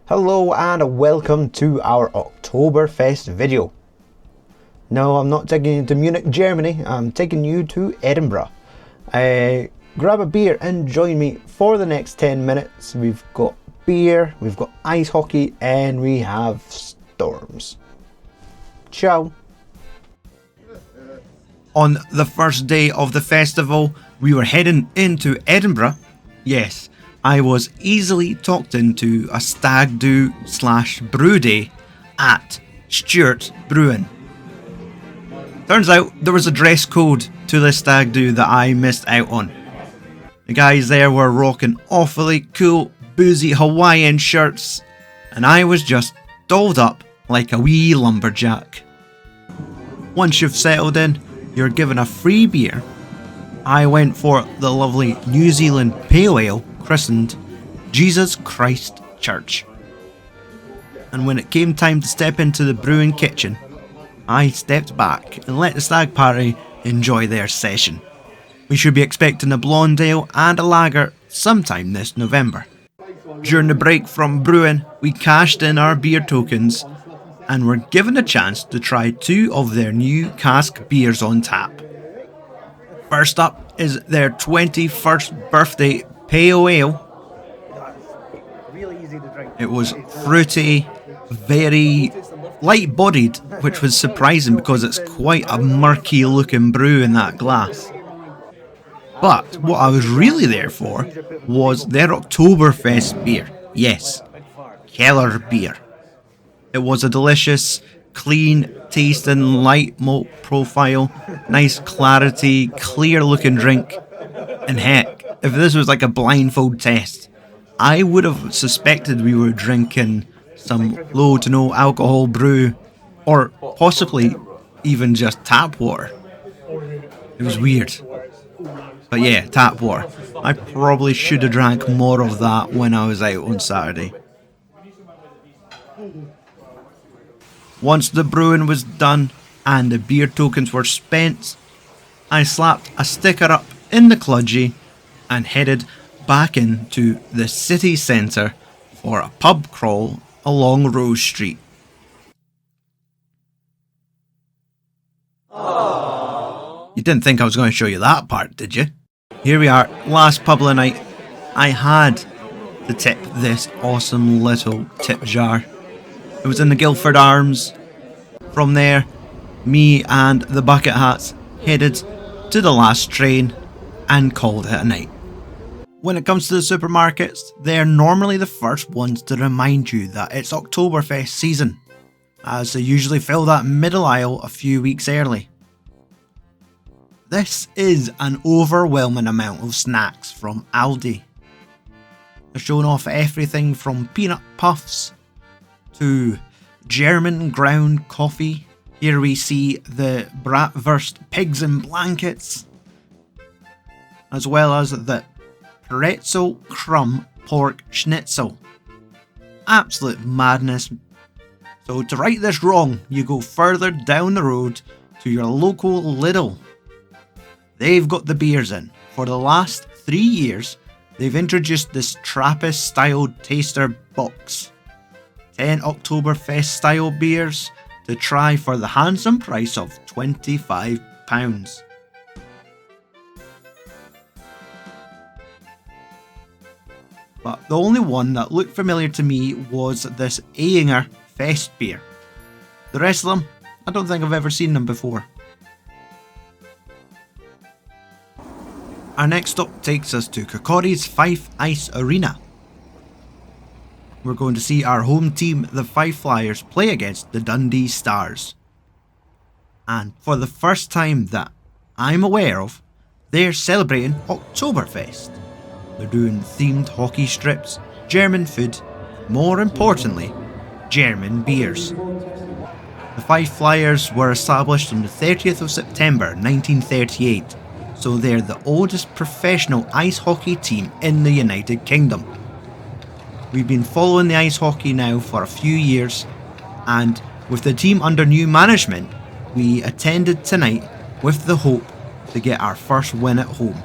Hello and welcome to our Oktoberfest video. No, I'm not taking you to Munich, Germany, I'm taking you to Edinburgh. Grab a beer and join me for the next 10 minutes. We've got beer, we've got ice hockey, and we have storms. Ciao. On the first day of the festival, we were heading into Edinburgh. Yes, I was easily talked into a stag do / brew day at Stewart Brewing. Turns out there was a dress code to this stag do that I missed out on. The guys there were rocking awfully cool, boozy Hawaiian shirts, and I was just dolled up like a wee lumberjack. Once you've settled in, you're given a free beer. I went for the lovely New Zealand Pale Ale christened Jesus Christ Church. And when it came time to step into the brewing kitchen, I stepped back and let the stag party enjoy their session. We should be expecting a blonde ale and a lager sometime this November. During the break from brewing, we cashed in our beer tokens and were given a chance to try 2 of their new cask beers on tap. First up is their 21st birthday Pale Ale. It was fruity, very light-bodied, which was surprising because it's quite a murky looking brew in that glass. But what I was really there for was their Oktoberfest beer. Yes, Keller beer. It was a delicious, clean tasting, light malt profile, nice clarity, clear looking drink. And heck, if this was like a blindfold test, I would have suspected we were drinking some low to no alcohol brew, or possibly even just tap water. It was weird. But yeah, tap water. I probably should have drank more of that when I was out on Saturday. Once the brewing was done and the beer tokens were spent, I slapped a sticker up in the kludgy and headed back into the city centre for a pub crawl along Rose Street. Aww. You didn't think I was going to show you that part, did you? Here we are, last pub of the night. I had to tip this awesome little tip jar. It was in the Guildford Arms. From there, me and the bucket hats headed to the last train and called it a night. When it comes to the supermarkets, they're normally the first ones to remind you that it's Oktoberfest season, as they usually fill that middle aisle a few weeks early. This is an overwhelming amount of snacks from Aldi. They're showing off everything from peanut puffs to German ground coffee. Here we see the bratwurst pigs in blankets, as well as the pretzel crumb pork schnitzel. Absolute madness. So to right this wrong, you go further down the road to your local Lidl. They've got the beers in. For the last 3 years, they've introduced this Trappist styled taster box. 10 Oktoberfest style beers to try for the handsome price of £25. But the only one that looked familiar to me was this Edinburgh Fest beer. The rest of them, I don't think I've ever seen them before. Our next stop takes us to Kirkcaldy's Fife Ice Arena. We're going to see our home team, the Fife Flyers, play against the Dundee Stars. And for the first time that I'm aware of, they're celebrating Oktoberfest. They're doing themed hockey strips, German food, more importantly, German beers. The Fife Flyers were established on the 30th of September 1938, so they're the oldest professional ice hockey team in the United Kingdom. We've been following the ice hockey now for a few years, and with the team under new management, we attended tonight with the hope to get our first win at home.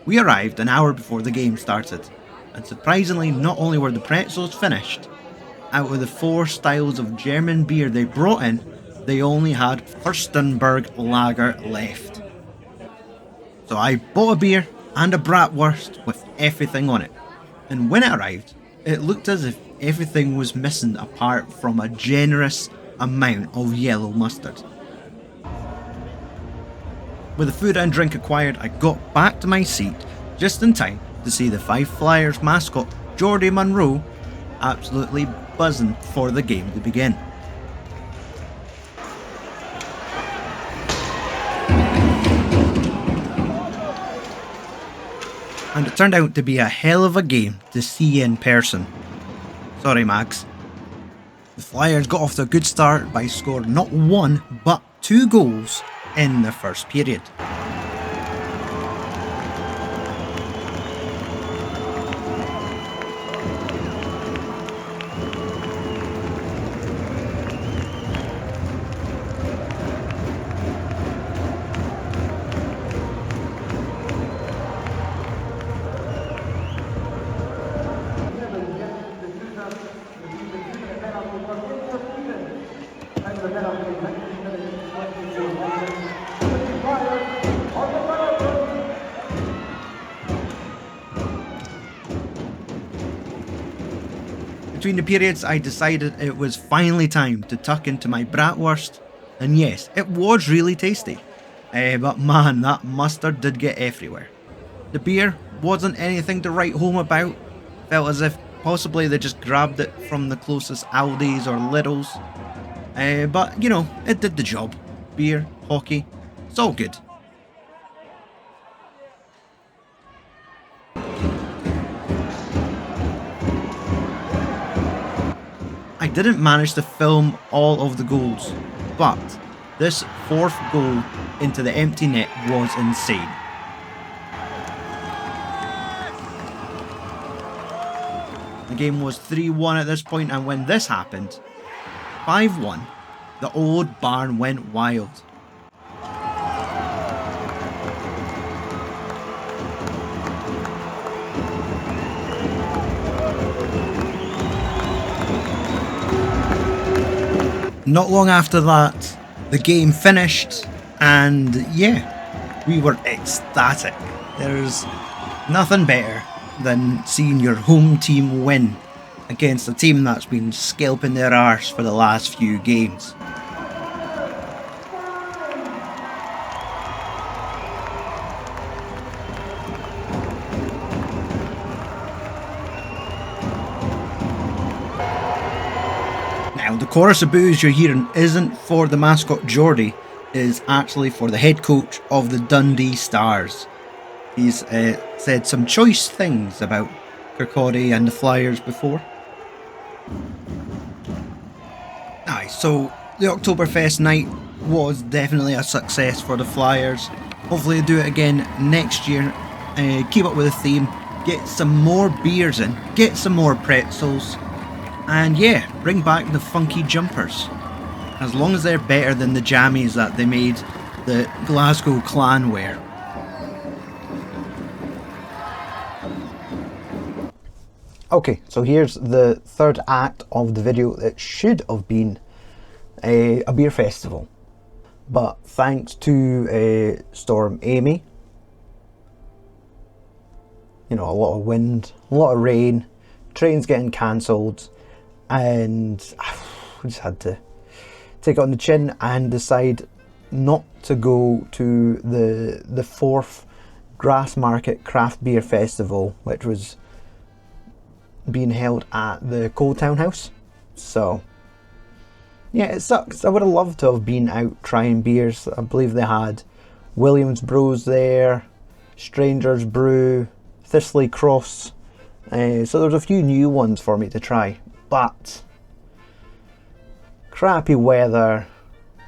We arrived an hour before the game started, and surprisingly not only were the pretzels finished, out of the 4 styles of German beer they brought in, they only had Furstenberg Lager left. So I bought a beer and a bratwurst with everything on it, and when it arrived, it looked as if everything was missing apart from a generous amount of yellow mustard. With the food and drink acquired, I got back to my seat just in time to see the Fife Flyers mascot Geordie Munro absolutely buzzing for the game to begin. And it turned out to be a hell of a game to see in person. Sorry, Mags. The Flyers got off to a good start by scoring not 1 but 2 goals in the first period. Between the periods, I decided it was finally time to tuck into my bratwurst, and yes, it was really tasty, but man, that mustard did get everywhere. The beer wasn't anything to write home about, felt as if possibly they just grabbed it from the closest Aldis or Lidl's, but you know, it did the job. Beer, hockey, it's all good. I didn't manage to film all of the goals, but this 4th goal into the empty net was insane. The game was 3-1 at this point, and when this happened, 5-1, the old barn went wild. Not long after that, the game finished, and yeah, we were ecstatic. There's nothing better than seeing your home team win against a team that's been scalping their arse for the last few games. Now, the chorus of boos you're hearing isn't for the mascot Geordie, it is actually for the head coach of the Dundee Stars. He's said some choice things about Kirkcaldy and the Flyers before. Aye, so the Oktoberfest night was definitely a success for the Flyers. Hopefully they do it again next year. Keep up with the theme, get some more beers in, get some more pretzels, and yeah, bring back the funky jumpers. As long as they're better than the jammies that they made the Glasgow clan wear. Okay, so here's the 3rd act of the video. It should have been a beer festival, but thanks to Storm Amy, you know, a lot of wind, a lot of rain, trains getting cancelled, and we just had to take it on the chin and decide not to go to the 4th Grassmarket Craft Beer Festival, which was being held at the Cold Town House. So yeah, it sucks. I would have loved to have been out trying beers. I believe they had Williams Brews there, Stranger's Brew, Thistley Cross, so there's a few new ones for me to try, but crappy weather,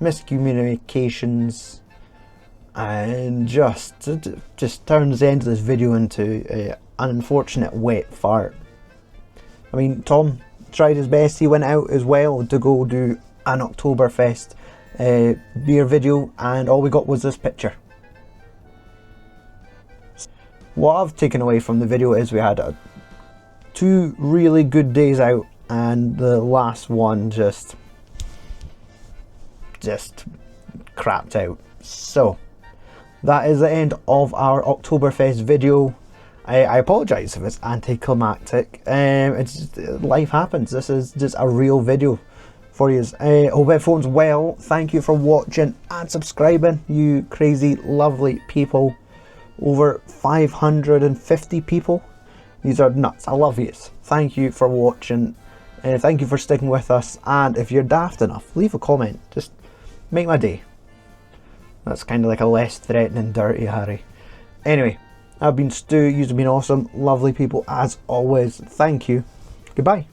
miscommunications, and just turns the end of this video into an unfortunate wet fart. I mean, Tom tried his best. He went out as well to go do an Oktoberfest beer video, and all we got was this picture. what I've taken away from the video is we had 2 really good days out, and the last one just crapped out. So that is the end of our Oktoberfest video. I apologise if it's anticlimactic. It's life happens. This is just a real video for you. Hope everyone's well. Thank you for watching and subscribing, you crazy lovely people. Over 550 people. These are nuts. I love yous. Thank you for watching. Thank you for sticking with us. And if you're daft enough, leave a comment. Just make my day. That's kind of like a less threatening Dirty Harry. Anyway, I've been Stu. You've been awesome. Lovely people as always. Thank you. Goodbye.